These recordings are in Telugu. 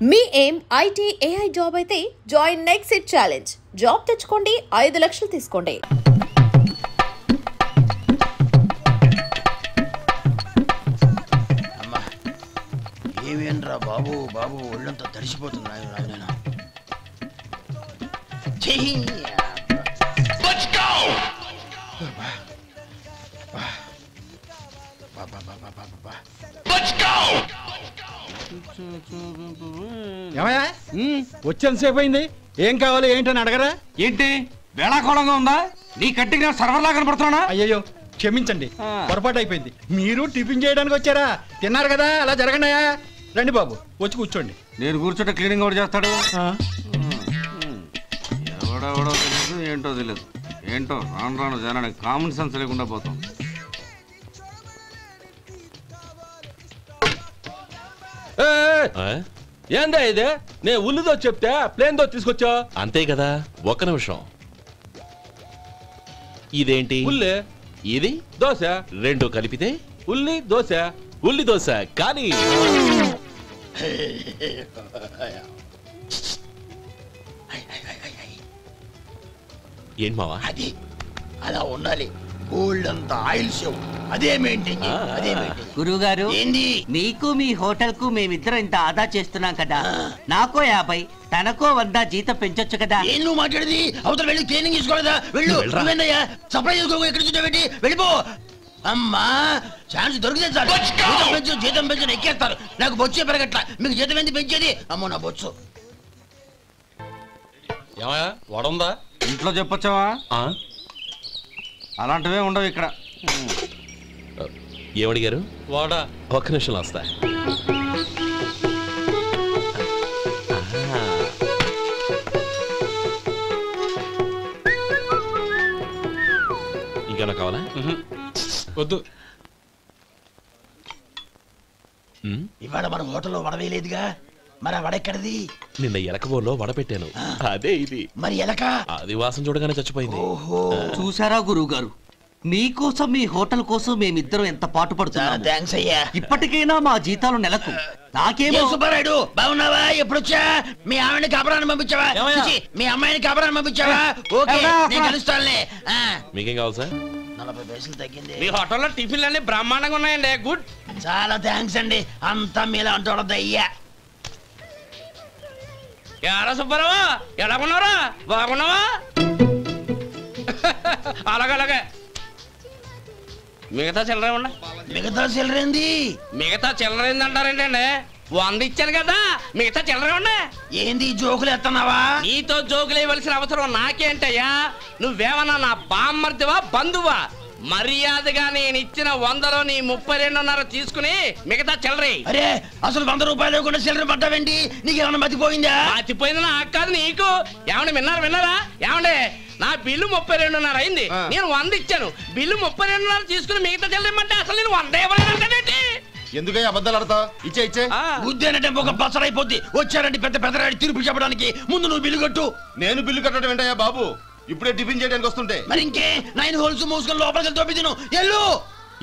మీ ఏం ఐటీ ఏఐ జాబ్ అయితే join next it challenge. Job తెచ్చుకోండి, 5 లక్షలు తీసుకోండి. అమ్మా ఏమేంట్రా బాబు బాబు ఒళ్ళంతా తడిసిపోతుంది. వచ్చేంతసేపు అయింది, ఏం కావాలి ఏంటని అడగరా? ఏంటి వేళాకోళంగా ఉందా? నీ కట్టిగా సర్వర్లా కనపడుతున్నా? అయ్యయ్యో క్షమించండి, పొరపాటు అయిపోయింది. మీరు టిఫిన్ చేయడానికి వచ్చారా? తిన్నారు కదా, అలా జరగండియా. రండి బాబు, వచ్చి కూర్చోండి. నేను కూర్చుంటే క్లీనింగ్ కూడా చేస్తాడు. ఎవడెవడో తెలియదు, ఏంటో తెలియదు. ఏంటో రాను రాను జనానికి కామన్ సెన్స్ లేకుండా పోతాం. ఏందా ఇదే? నే ఉల్లిదో చెప్తే ప్లేన్ దో తీసుకొచ్చా అంతే కదా. ఒక్క నిమిషం, ఇదేంటి? ఉల్లి. ఇది దోశ. రెండు కలిపితే ఉల్లి దోశ. ఉల్లి దోశ కానీ ఏంటి మావా? అది అలా ఉండాలి. గోల్డ్ అంత ఆయిల్ షో అదే మెయింటైన్ గురువుగారు, ఏంది? మీకు మీ హోటల్ కు మేమిద్దరం ఇంత ఆదా చేస్తున్నాం కదా, నాకో 50 తనకో 100 జీతం పెంచొచ్చు కదా. ఏం నువ్వు మాట్లాడేది? అవతల వెళ్ళి ట్రైనింగ్ తీసుకోలేదా? వెళ్ళు. సప్లై చేసుకో, ఎక్కడ చూసా పెట్టి వెళ్ళిపో. అమ్మా ఛాన్స్ దొరికితే చాలు. జీతం పెంచు ఎక్కేస్తారు. నాకు బొచ్చే పెరగట్ల, మీకు జీతం ఎందుకు పెంచేది? అమ్మో నా బొచ్చు. ఏమయ్యా వడుందా? ఇంట్లో చెప్పొచ్చావా? అలాంటివే ఉండవు ఇక్కడ. ఏమడిగారు? వాడా. ఒక్క నిమిషం వస్తా. ఇంకేనా కావాలా? వద్దు. ఇవాళ మన హోటల్లో వడవేయలేదుగా, మరి ఆ వడెక్కడిది? నిన్న ఎలకబోలో వడ పెట్టాను, అదే ఇది. మరి ఎలక? అది వాసన చూడగానే చచ్చిపోయింది. చూసారా గురువు గారు, మీకోసం మీ హోటల్ కోసం మేమిద్దరం ఎంత పాటు పడుతున్నాం. థాంక్స్ అయ్యా. ఇప్పటికైనా మా జీతాలు నెలకు నాకేమో. సుబ్బారాయుడు బాగున్నావా? ఎప్పుడొచ్చా? మీ ఆవిడని కాపురాన్ని పంపించావా? మీ అమ్మాయిని కాపురాన్ని పంపించావా? ఓకే, నేను కలుస్తానులే. మీకేం కావాలి సార్? 40 పైసలు తగ్గింది. మీ హోటల్లో టిఫిన్లు అన్ని బ్రహ్మాండంగా ఉన్నాయండి. గుడ్. చాలా థాంక్స్ అండి. అంతా మీలా అంటాడు అయ్యా. ఎలా సుబ్బారావు, ఎలా ఉన్నారా? బాగున్నావా? అలాగే మిగతా చిల్లర ఉన్నా. మిగతా చిల్లరేంది? మిగతా చిల్లరేంది అంటారేంటండి? 100 ఇచ్చాను కదా, మిగతా చిల్లరే ఉన్నా. ఏంది జోకులు ఎత్తన్నావా? నీతో జోకులు ఇవ్వాల్సిన అవసరం నాకేంటయ్యా? నువ్వేమన్నా నా బామ్మర్దివా బంధువా? మర్యాదగా నేను ఇచ్చిన 100లో నీ 32.5 తీసుకుని మిగతా చిల్లరే. అరే అసలు 100 రూపాయలు లేకుండా చిల్లర పడ్డావేంటి? నీకేమన్నా మతిపోయిందా? మతిపోయింది నాకు కాదు, నీకు. ఏమండి విన్నారా? ఏమండి నా బిల్లు 32.5 అయింది, నేను 100 ఇచ్చాను. బిల్లు 32.5 తీసుకుని మిగతా చిల్లరేమంటే అసలు నేను 100 ఇవ్వలేదంటే ఎందుకయ్యా అబద్ధాలు ఆడతావు? ఇచ్చే ఉద్దేనంటే ఒక బసరైపోద్ది. వచ్చారంటే పెద్ద పెద్దరాడి తీర్పు చెప్పడానికి ముందు నువ్వు బిల్లు కట్టు. నేను బిల్లు కట్టడం ఏంటయ్యా బాబు? ఇప్పుడే టిఫిన్ చేయడానికి వస్తుంటే. మరి ఇంకే 9 హోల్స్ మూసుకొని లోపలికి తోపి తిను. ఎల్లు.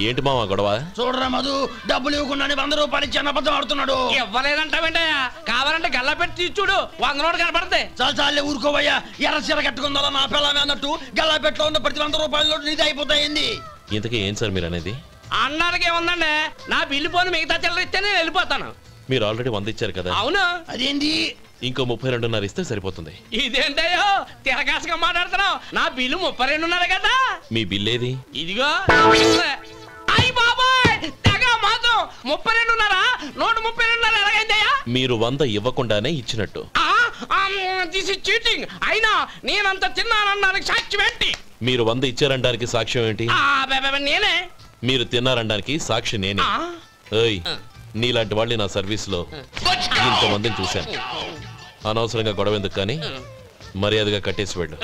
ఏంటి మావా గొడవ? చూడరా మధు, డబ్బులు ఇవ్వకుండానే 100 రూపాయలు ఇచ్చి అబద్ధం ఆడుతున్నాడు. ఇవ్వలేదంటావేంటయ్యా? కావాలంటే గల్లా పెట్టి తీసి చూడు, 100 నోటు కనపడతాయి. చాలే ఊరుకోవయ్యా. ఎర్ర చీర కట్టుకుందా నా పిల్లమే అన్నట్టు గల్లా పెట్లో ఉన్న ప్రతి 100 రూపాయలు నీది అయిపోతాయింది. ఇంతకీ ఏం సార్ మీరు అనేది? అన్నానికి ఏముందండి, నా బిల్లు పోను మిగతా చిల్లర ఇస్తే నేను వెళ్ళిపోతాను. మీరు ఆల్రెడీ 100 ఇచ్చారు కదా. అవును. అదేంటి? ఇంకో 32.5 ఇస్తే సరిపోతుంది. ఇదేంటయ్యో తిరగాసుగా మాట్లాడుతున్నావు? నా బిల్లు 32.5 కదా. మీ బిల్ ఏది? ఇదిగో. అయ్య బాబాయ్, తెగ మాతో 32.5 నోటు 32.5 ఎలాగైందయ్యా? మీరు 100 ఇవ్వకుండానే ఇచ్చినట్టు. This is cheating. అయినా నేనంత తిన్నానన్నానికి సాక్ష్యం ఏంటి? మీరు 100 ఇచ్చారనడానికి సాక్ష్యం ఏంటి? నేనే. మీరు తిన్నారనడానికి సాక్షి నేనే. ఏయ్, నీలాంటి వాళ్ళని నా సర్వీస్ లో ఇంతమందిని చూశాను. అనవసరంగా గొడవ ఎందుకు కానీ మర్యాదగా కట్టేసి వెళ్ళు.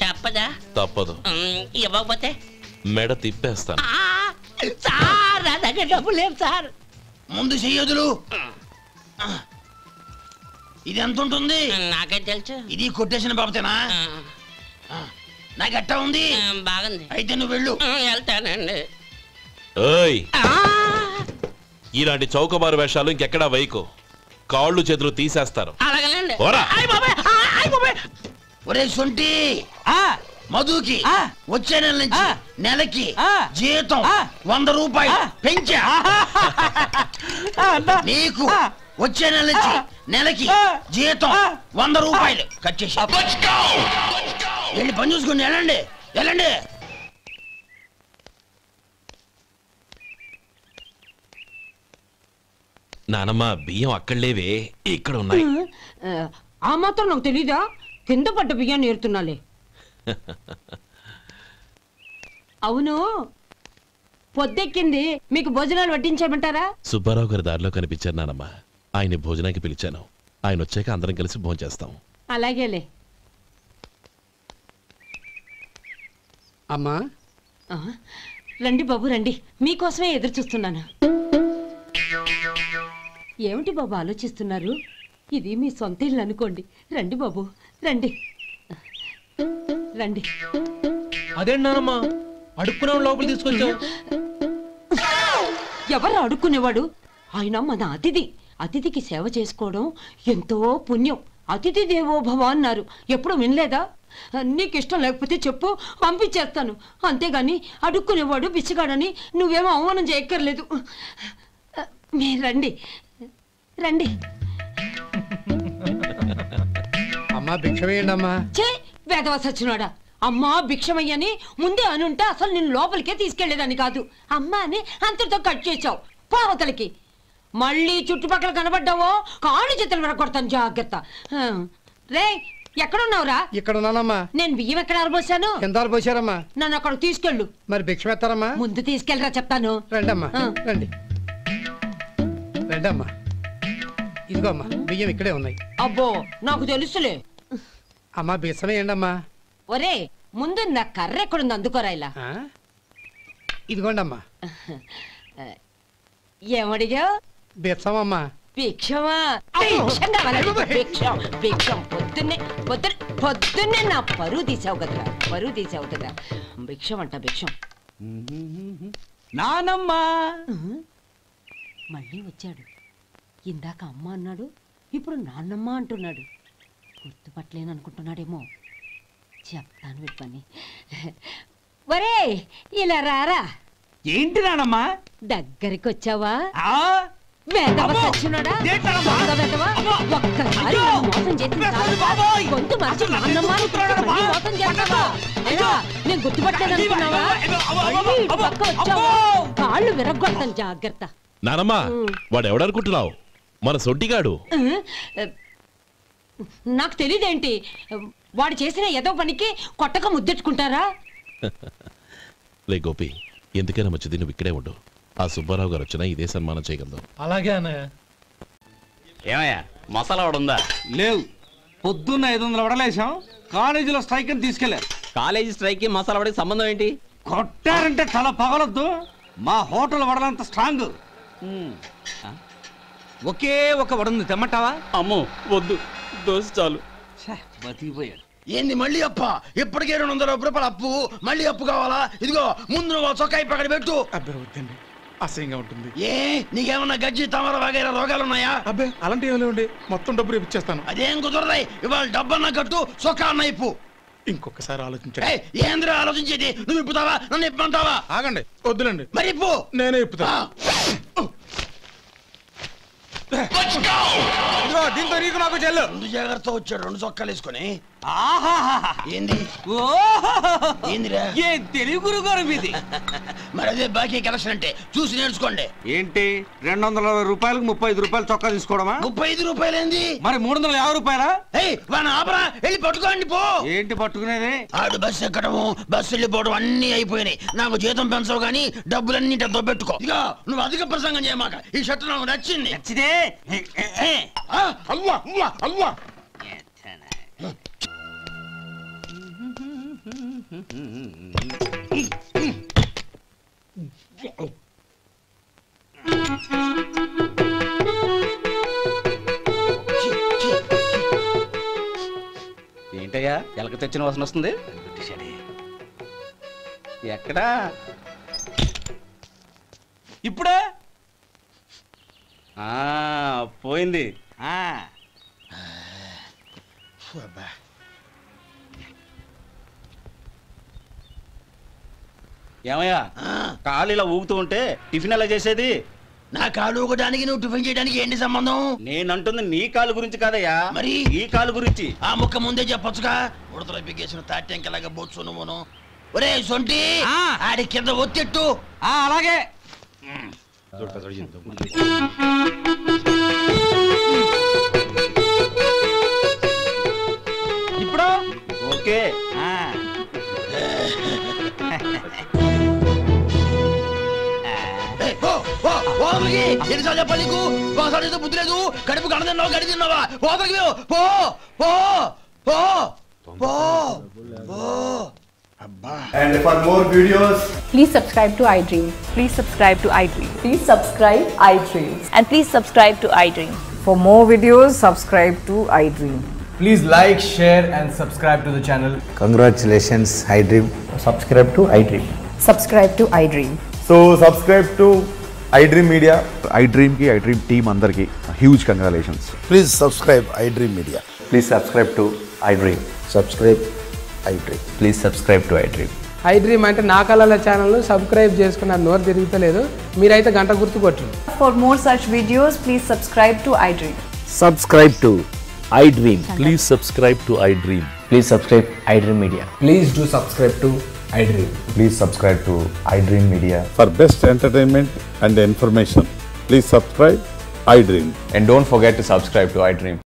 తప్పదా? తప్పదు. ఇవ్వకపోతే మెడ తిప్పేస్తాను. సార్ నా దగ్గర డబ్బు లేదు సార్. ముందు చెయ్యదులు. ఇది ఎంత ఉంటుంది? నాకే తెలుసు. ఇది కొట్టేసిన బాబతేనా? నాకు ఎట్టా ఉంది? బాగుంది. అయితే నువ్వు వెళ్ళు. వెళ్తానండి. ఇలాంటి చౌకబారు వేషాలు ఇంకెక్కడా వైకు. కాళ్ళు చేతులు తీసేస్తారు. అలాగేనండి. పోరా. ఒరే సొంటి మధుకి వచ్చే నెల నుంచి నెలకి జీతం 100 రూపాయలు పెంచా. నీకు వచ్చే నెల నుంచి నెలకి జీతం 100 రూపాయలు కట్ చేసి వెళ్ళి పని చూసుకుని వెళ్ళండి వెళ్ళండి. నానమ్మ బియ్యం అక్కడలేవే ఇక్కడ ఉన్నాయి. ఆ మాత్రం నాకు తెలీదా? కింద పడ్డ బియ్యాన్ని ఏరుతున్నాలే. అవును, పొద్దెక్కింది, మీకు భోజనాలు వడ్డించమంటారా? సుబ్బారావు గారి దారిలో కనిపించారు నానమ్మ. ఆయన భోజనానికి పిలిచాను. ఆయన వచ్చాక అందరం కలిసి భోజనం చేస్తాం. అలాగేలే. అమ్మా రండి బాబు రండి, మీకోసమే ఎదురు చూస్తున్నాను. ఏమిటి బాబు ఆలోచిస్తున్నారు? ఇది మీ సొంత ఇల్లు అనుకోండి. రండి బాబు రండి రండి. అదేంటి నానమ్మా అడుక్కునే లోపల తీసుకొచ్చావు? ఎవరు అడుక్కునేవాడు? ఆయన మన అతిథి. అతిథికి సేవ చేసుకోవడం ఎంతో పుణ్యం. అతిథి దేవో భవ అన్నారు, ఎప్పుడు వినలేదా? నీకు ఇష్టం లేకపోతే చెప్పు, పంపించేస్తాను. అంతేగాని అడుక్కునేవాడు బిచ్చగాడని నువ్వేమో అవమానం చేయక్కర్లేదు. మీరు రండి రండి. అమ్మా భిక్షమేయండి అమ్మా. చే వేదవ సచ్చినాడా, అమ్మా భిక్షమయ్యని ముందే అనుంటే అసలు నిన్ను లోపలికే తీసుకెళ్లేదని కాదు. అమ్మా అని అంతటితో కట్ చేసావు. పోవతలకి మళ్ళీ చుట్టుపక్కల కనబడ్డావో కాళ్ళు చేతులు విరగొడతాను, జాగ్రత్త. రే ఎక్కడున్నావురా? ఇక్కడ ఉన్నానమ్మా. నేను బియ్యం ఎక్కడ ఆరబోసాను? కింద పోసారమ్మా. నన్ను అక్కడ తీసుకెళ్ళు. మరి భిక్షం ఎత్తారమ్మా? ముందు తీసుకెళ్ళరా చెప్తాను. రండమ్మా రండి రండమ్మా. ఇదిగో అమ్మా బియ్యం ఇక్కడే ఉన్నాయి. అబ్బో నాకు తెలుసులే. అమ్మా భిక్షమేయండి అమ్మా. ఒరే ముందు నా కర్ర ఎక్కడుంది, అందుకోరా. ఇలా ఇదిగోండి అమ్మా. ఏమడిగా? భిక్షమమ్మా. భిక్షమా? భిక్షం కావాలండి. భిక్షం భిక్షం. పొద్దున్నే నా పరువు తీసావు కదరా, పరువు తీసావు కదా. భిక్షం అంట భిక్షం. నానమ్మా మళ్ళీ వచ్చాడు. ఇందాక అమ్మ అన్నాడు, ఇప్పుడు నాన్నమ్మ అంటున్నాడు. గుర్తుపట్టలేననుకుంటున్నాడేమో. చెప్తాను వీడి పని. ఒరే ఇలా రారా. ఏంటి నానమ్మా? దగ్గరికి వచ్చావా? ఒక్కసారి మోసం చేసింది గొంతు మార్చి నాన్నమ్మ మోసం చేస్తావా? నేను గుర్తుపట్టలేదనుకున్నావా? పక్క వచ్చావా కాళ్ళు విరగొడతాను, జాగ్రత్త. నానమ్మ వాడు ఎవడనుకుంటున్నావు? మన సొంటిగాడు. నాకు తెలియదేంటి? వాడు చేసిన ఏదో పనికి కొట్టక ముద్దెట్టుకుంటారా? లే గోపి, ఎందుకైనా మంచిది నువ్వు ఇక్కడే ఉండు. ఆ సుబ్బారావు గారు వచ్చినా ఇదే సన్మానం చేయగలదు. అలాగే అన్నయ్య. ఏమయ్యా మసాలా ఉందా? లేవు. పొద్దున్న 500 వడలేసాం. కాలేజీలో స్ట్రైక్ అని తీసుకెళ్లారు. కాలేజీ స్ట్రైక్ కి మసాలా వడకి సంబంధం ఏంటి? కొట్టారంటే తల పగలొద్దు. మా హోటల్ వడలంత స్ట్రాంగ్. ఒకే ఒక వడుంది, తెమ్మంటావా? అమ్మో వద్దు, దోశ చాలు. బతికిపోయాడు. ఏంది మళ్ళీ అప్ప? ఇప్పటికే 200 రూపాయలు అప్పు, మళ్ళీ అప్పు కావాలా? ఇదిగో ముందు నువ్వు చొక్కాయి పక్కన పెట్టు. అబ్బే వద్దండి, అసహ్యంగా ఉంటుంది. ఏ నీకేమన్నా గజ్జి తమర వగైరా రోగాలు ఉన్నాయా? అబ్బే అలాంటి ఏమైనా ఉండి మొత్తం డబ్బు రేపు ఇచ్చేస్తాను. అదేం కుదరదాయి. ఇవాళ డబ్బన్నా కట్టు, చొక్కా అన్న ఇప్పు. ఇంకొకసారి ఆలోచించండి. ఏంద్రా ఆలోచించేది? నువ్వు ఇప్పుతావా, నన్ను ఇప్పమంటావా? ఆగండి, వద్దులండి. మరి ఇప్పు. నేనే ఇప్పుతా. దీంతో నీకు నాకు చెల్లు. ముందు జాగ్రత్త వచ్చాడు 2 చొక్కాలు వేసుకొని. ఏంది ఏందిరా? ఏ తెలుగు గురుగారు మీది? మరి అదే బాకీ కలెక్షన్ అంటే చూసి నేర్చుకోండి. ఏంటి 220 రూపాయలకు 35 రూపాయలు చొక్కా తీసుకోవడమా? 35 రూపాయలు ఏంది? మరి 350 రూపాయలా? వాడిని ఆపరా, వెళ్ళి పట్టుకోండి పో. ఏంటి పట్టుకునేది? ఆడు బస్సు ఎక్కడము బస్సు వెళ్ళిపోవడం అన్ని అయిపోయినాయి. నాకు జీతం పెంచవు గానీ డబ్బులన్నీ దొబ్బెట్టుకో. ఇక నువ్వు అధిక ప్రసంగం చేయమాక. ఈ షర్ట్ నాకు నచ్చింది. నచ్చితే అల్వా అల్వా అల్వా. ఏంటయ్యా ఎలక తెచ్చిన వాసన వస్తుంది? ఎక్కడా? ఇప్పుడే పోయింది. ఏమయ్యా కాలు ఇలా ఊగుతూ ఉంటే టిఫిన్ ఎలా చేసేది? నా కాలు ఊగడానికి నువ్వు టిఫిన్ చేయడానికి ఏంటి సంబంధం? నేనంటుంది నీ కాలు గురించి కాదయ్యా, మరి ఈ కాలు గురించి. ఆ ముక్క ముందే చెప్పొచ్చుగా. ఉడతలో పిగేసిన తాట్యంకలాగా బొచ్చు నువ్వును. ఒరే సొంటి, ఆడి కింద ఒత్తిట్టు. అలాగే. ఇప్పుడు ఓకే. ఎన్నిసార్లు చెప్పాలి నీకు? ఒకసారి బుద్ధి లేదు. కడుపు కడదన్నావు, గడి తిన్నావా? పోతకి పో పో పో పో పో. And for more videos, please subscribe to iDream. Please subscribe to iDream. Please subscribe iDream. And please subscribe to iDream. For more videos, subscribe to iDream. please like, share and subscribe to the channel. Congratulations, iDream. Subscribe to iDream. Subscribe to iDream. So subscribe to iDream Media. iDream ki iDream team andarki huge congratulations. Please subscribe iDream Media. Please subscribe to iDream. Subscribe iDream. Please subscribe to iDream. iDream అంటే నా కళల ఛానల్ సబ్స్క్రైబ్ చేసుకున్న నోరు తిరుగుతలేదు. మీరైతే గంట గుర్తు కొట్టండి. For more such videos, please subscribe to iDream. Subscribe to iDream. Please subscribe to iDream. Please subscribe iDream Media. Please do subscribe to iDream. Please subscribe to iDream Media. For best entertainment and information, please subscribe iDream. And don't forget to subscribe to iDream.